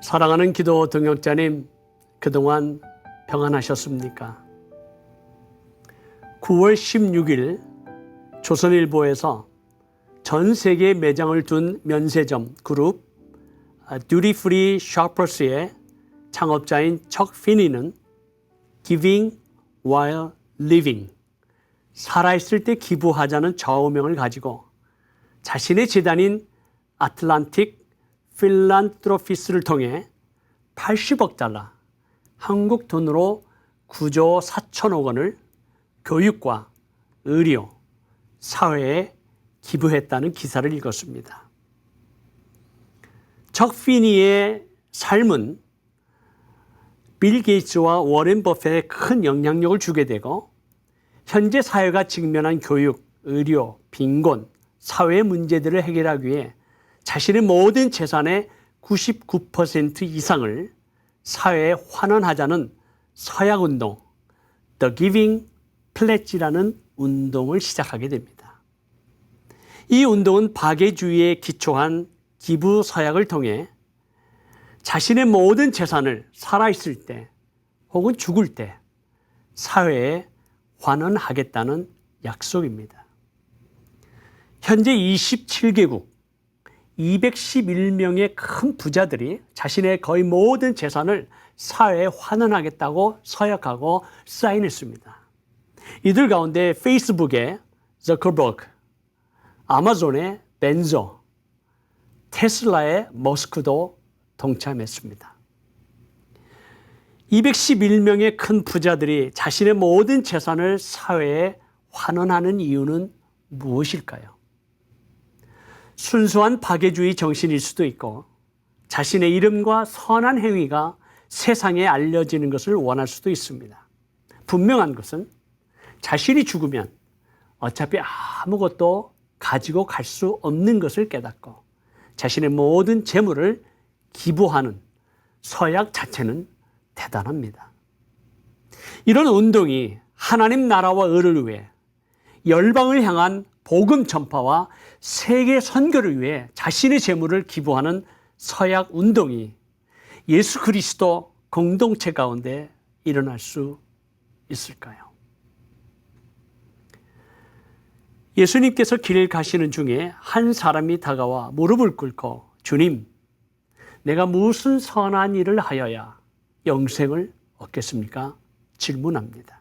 사랑하는 기도 동역자님, 그동안 평안하셨습니까? 9월 16일 조선일보에서 전 세계 매장을 둔 면세점 그룹 듀티 프리 쇼퍼스의 창업자인 척 피니는 Giving while living, 살아있을 때 기부하자는 좌우명을 가지고 자신의 재단인 아틀란틱 필란트로피스를 통해 80억 달러, 한국 돈으로 9조 4천억 원을 교육과 의료, 사회에 기부했다는 기사를 읽었습니다. 척 피니의 삶은 빌 게이츠와 워렌 버핏에 큰 영향력을 주게 되고 현재 사회가 직면한 교육, 의료, 빈곤, 사회 문제들을 해결하기 위해 자신의 모든 재산의 99% 이상을 사회에 환원하자는 서약운동, The Giving Pledge라는 운동을 시작하게 됩니다. 이 운동은 박애주의에 기초한 기부 서약을 통해 자신의 모든 재산을 살아있을 때 혹은 죽을 때 사회에 환원하겠다는 약속입니다. 현재 27개국 211명의 큰 부자들이 자신의 거의 모든 재산을 사회에 환원하겠다고 서약하고 사인했습니다. 이들 가운데 페이스북의 저커버그, 아마존의 벤조, 테슬라의 머스크도 동참했습니다. 211명의 큰 부자들이 자신의 모든 재산을 사회에 환원하는 이유는 무엇일까요? 순수한 박애주의 정신일 수도 있고 자신의 이름과 선한 행위가 세상에 알려지는 것을 원할 수도 있습니다. 분명한 것은 자신이 죽으면 어차피 아무것도 가지고 갈 수 없는 것을 깨닫고 자신의 모든 재물을 기부하는 서약 자체는 대단합니다. 이런 운동이 하나님 나라와 의를 위해 열방을 향한 복음 전파와 세계 선교를 위해 자신의 재물을 기부하는 서약 운동이 예수 그리스도 공동체 가운데 일어날 수 있을까요? 예수님께서 길 가시는 중에 한 사람이 다가와 무릎을 꿇고 주님, 내가 무슨 선한 일을 하여야 영생을 얻겠습니까? 질문합니다.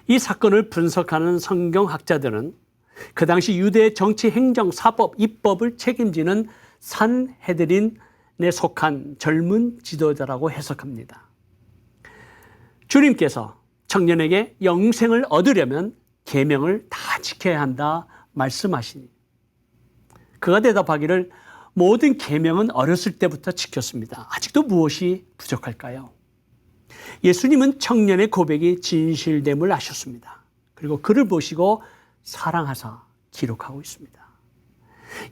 이 사건을 분석하는 성경학자들은 그 당시 유대 정치, 행정, 사법, 입법을 책임지는 산헤드린에 속한 젊은 지도자라고 해석합니다. 주님께서 청년에게 영생을 얻으려면 계명을 다 지켜야 한다 말씀하시니 그가 대답하기를 모든 계명은 어렸을 때부터 지켰습니다. 아직도 무엇이 부족할까요? 예수님은 청년의 고백이 진실됨을 아셨습니다. 그리고 그를 보시고 사랑하사 기록하고 있습니다.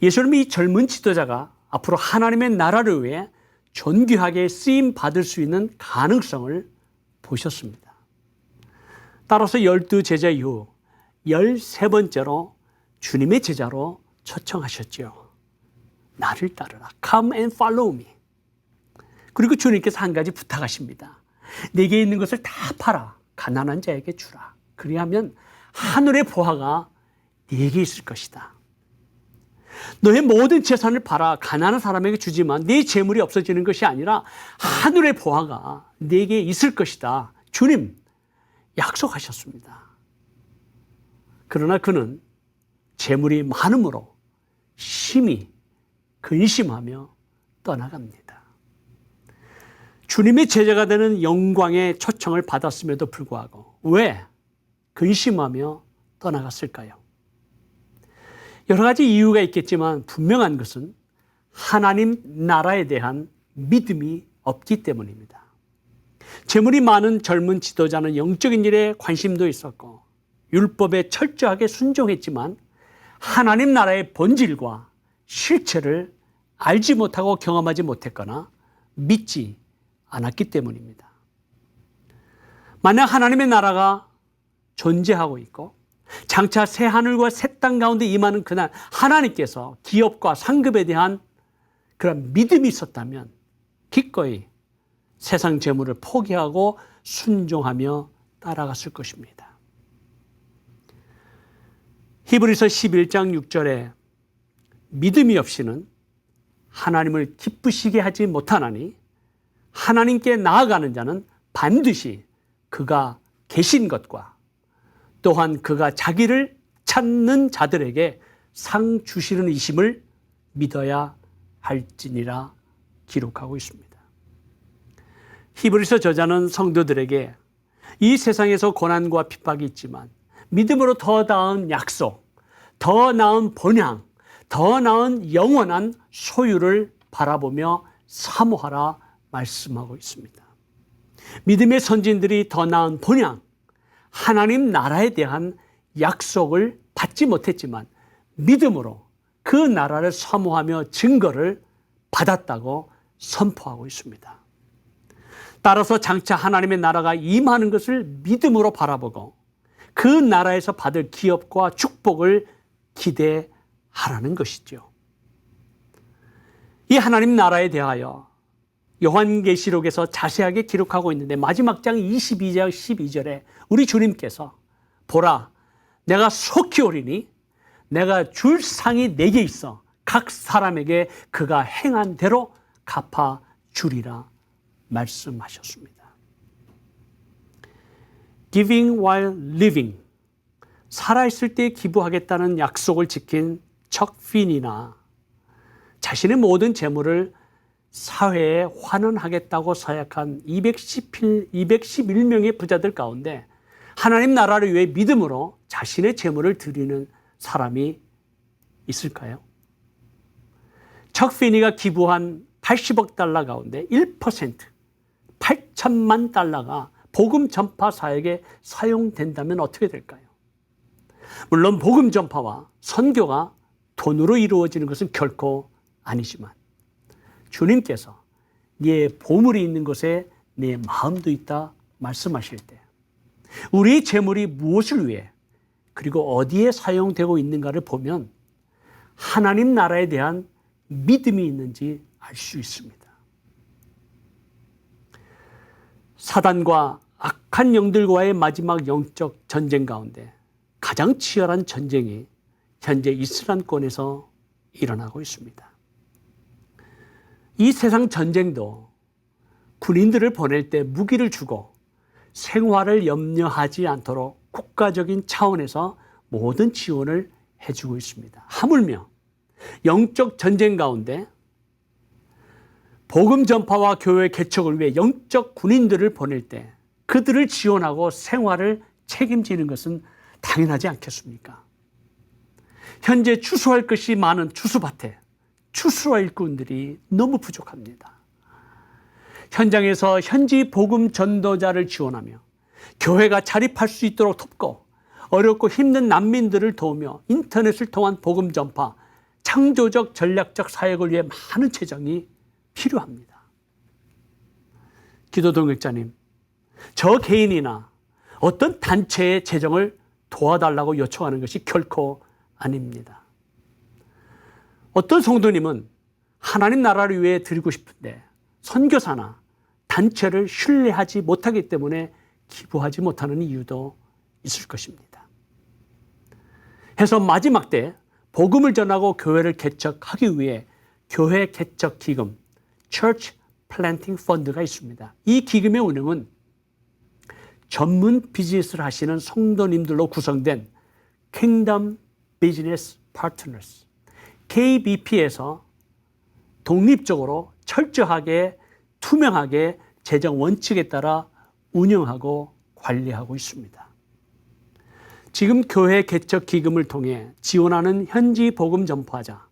예수님이 이 젊은 지도자가 앞으로 하나님의 나라를 위해 존귀하게 쓰임 받을 수 있는 가능성을 보셨습니다. 따라서 12제자 이후 13번째로 주님의 제자로 초청하셨죠. 나를 따르라. Come and follow me. 그리고 주님께서 한 가지 부탁하십니다. 내게 있는 것을 다 팔아 가난한 자에게 주라. 그리하면 하늘의 보화가 네게 있을 것이다. 너의 모든 재산을 팔아 가난한 사람에게 주지만 네 재물이 없어지는 것이 아니라 하늘의 보화가 네게 있을 것이다. 주님 약속하셨습니다. 그러나 그는 재물이 많음으로 심히 근심하며 떠나갑니다. 주님의 제자가 되는 영광의 초청을 받았음에도 불구하고 왜 근심하며 떠나갔을까요? 여러 가지 이유가 있겠지만 분명한 것은 하나님 나라에 대한 믿음이 없기 때문입니다. 재물이 많은 젊은 지도자는 영적인 일에 관심도 있었고 율법에 철저하게 순종했지만 하나님 나라의 본질과 실체를 알지 못하고 경험하지 못했거나 믿지 않았기 때문입니다. 만약 하나님의 나라가 존재하고 있고 장차 새 하늘과 새 땅 가운데 임하는 그날 하나님께서 기업과 상급에 대한 그런 믿음이 있었다면 기꺼이 세상 재물을 포기하고 순종하며 따라갔을 것입니다. 히브리서 11장 6절에 믿음이 없이는 하나님을 기쁘시게 하지 못하나니 하나님께 나아가는 자는 반드시 그가 계신 것과 또한 그가 자기를 찾는 자들에게 상 주시는 이심을 믿어야 할지니라 기록하고 있습니다. 히브리서 저자는 성도들에게 이 세상에서 고난과 핍박이 있지만 믿음으로 더 나은 약속, 더 나은 본향, 더 나은 영원한 소유를 바라보며 사모하라 말씀하고 있습니다. 믿음의 선진들이 더 나은 본향, 하나님 나라에 대한 약속을 받지 못했지만 믿음으로 그 나라를 사모하며 증거를 받았다고 선포하고 있습니다. 따라서 장차 하나님의 나라가 임하는 것을 믿음으로 바라보고 그 나라에서 받을 기업과 축복을 기대하라는 것이죠. 이 하나님 나라에 대하여 요한계시록에서 자세하게 기록하고 있는데 마지막 장 22장 12절에 우리 주님께서 보라 내가 속히 오리니 내가 줄 상이 내게 있어 각 사람에게 그가 행한 대로 갚아 주리라 말씀하셨습니다. Giving while living, 살아있을 때 기부하겠다는 약속을 지킨 척 핀이나 자신의 모든 재물을 사회에 환원하겠다고 서약한 211명의 부자들 가운데 하나님 나라를 위해 믿음으로 자신의 재물을 드리는 사람이 있을까요? 척 피니가 기부한 80억 달러 가운데 1%, 8천만 달러가 복음 전파 사역에 사용된다면 어떻게 될까요? 물론 복음 전파와 선교가 돈으로 이루어지는 것은 결코 아니지만 주님께서 네 보물이 있는 곳에 네 마음도 있다 말씀하실 때 우리의 재물이 무엇을 위해 그리고 어디에 사용되고 있는가를 보면 하나님 나라에 대한 믿음이 있는지 알 수 있습니다. 사단과 악한 영들과의 마지막 영적 전쟁 가운데 가장 치열한 전쟁이 현재 이슬람권에서 일어나고 있습니다. 이 세상 전쟁도 군인들을 보낼 때 무기를 주고 생활을 염려하지 않도록 국가적인 차원에서 모든 지원을 해주고 있습니다. 하물며 영적 전쟁 가운데 복음 전파와 교회 개척을 위해 영적 군인들을 보낼 때 그들을 지원하고 생활을 책임지는 것은 당연하지 않겠습니까? 현재 추수할 것이 많은 추수밭에 추수와 일꾼들이 너무 부족합니다. 현장에서 현지 복음 전도자를 지원하며 교회가 자립할 수 있도록 돕고 어렵고 힘든 난민들을 도우며 인터넷을 통한 복음 전파, 창조적 전략적 사역을 위해 많은 재정이 필요합니다. 기도 동역자님, 저 개인이나 어떤 단체의 재정을 도와달라고 요청하는 것이 결코 아닙니다. 어떤 성도님은 하나님 나라를 위해 드리고 싶은데 선교사나 단체를 신뢰하지 못하기 때문에 기부하지 못하는 이유도 있을 것입니다. 해서 마지막 때 복음을 전하고 교회를 개척하기 위해 교회 개척 기금, Church Planting Fund가 있습니다. 이 기금의 운영은 전문 비즈니스를 하시는 성도님들로 구성된 Kingdom Business Partners, KBP에서 독립적으로 철저하게 투명하게 재정 원칙에 따라 운영하고 관리하고 있습니다. 지금 교회 개척 기금을 통해 지원하는 현지 복음 전파자,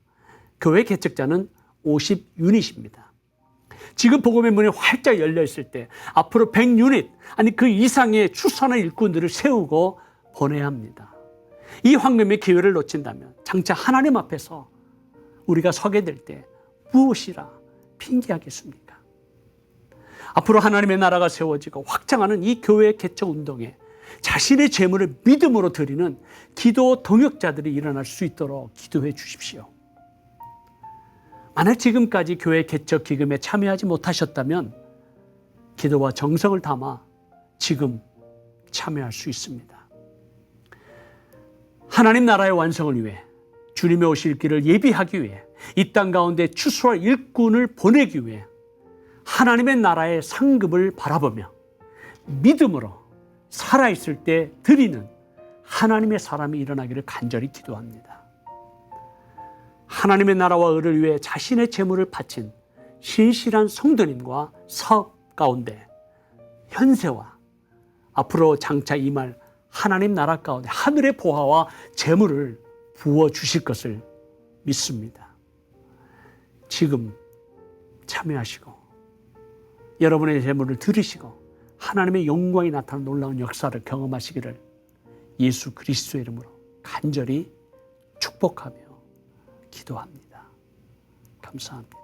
교회 개척자는 50유닛입니다. 지금 복음의 문이 활짝 열려 있을 때 앞으로 100유닛, 아니 그 이상의 추수하는 일꾼들을 세우고 보내야 합니다. 이 황금의 기회를 놓친다면 장차 하나님 앞에서 우리가 서게 될 때 무엇이라 핑계하겠습니까? 앞으로 하나님의 나라가 세워지고 확장하는 이 교회 개척 운동에 자신의 재물을 믿음으로 드리는 기도 동역자들이 일어날 수 있도록 기도해 주십시오. 만약 지금까지 교회 개척 기금에 참여하지 못하셨다면 기도와 정성을 담아 지금 참여할 수 있습니다. 하나님 나라의 완성을 위해 주님의 오실 길을 예비하기 위해 이 땅 가운데 추수할 일꾼을 보내기 위해 하나님의 나라의 상급을 바라보며 믿음으로 살아있을 때 드리는 하나님의 사람이 일어나기를 간절히 기도합니다. 하나님의 나라와 의를 위해 자신의 재물을 바친 신실한 성도님과 사업 가운데 현세와 앞으로 장차 임할 하나님 나라 가운데 하늘의 보화와 재물을 부어주실 것을 믿습니다. 지금 참여하시고 여러분의 재물을 드리시고 하나님의 영광이 나타나는 놀라운 역사를 경험하시기를 예수 그리스도의 이름으로 간절히 축복하며 기도합니다. 감사합니다.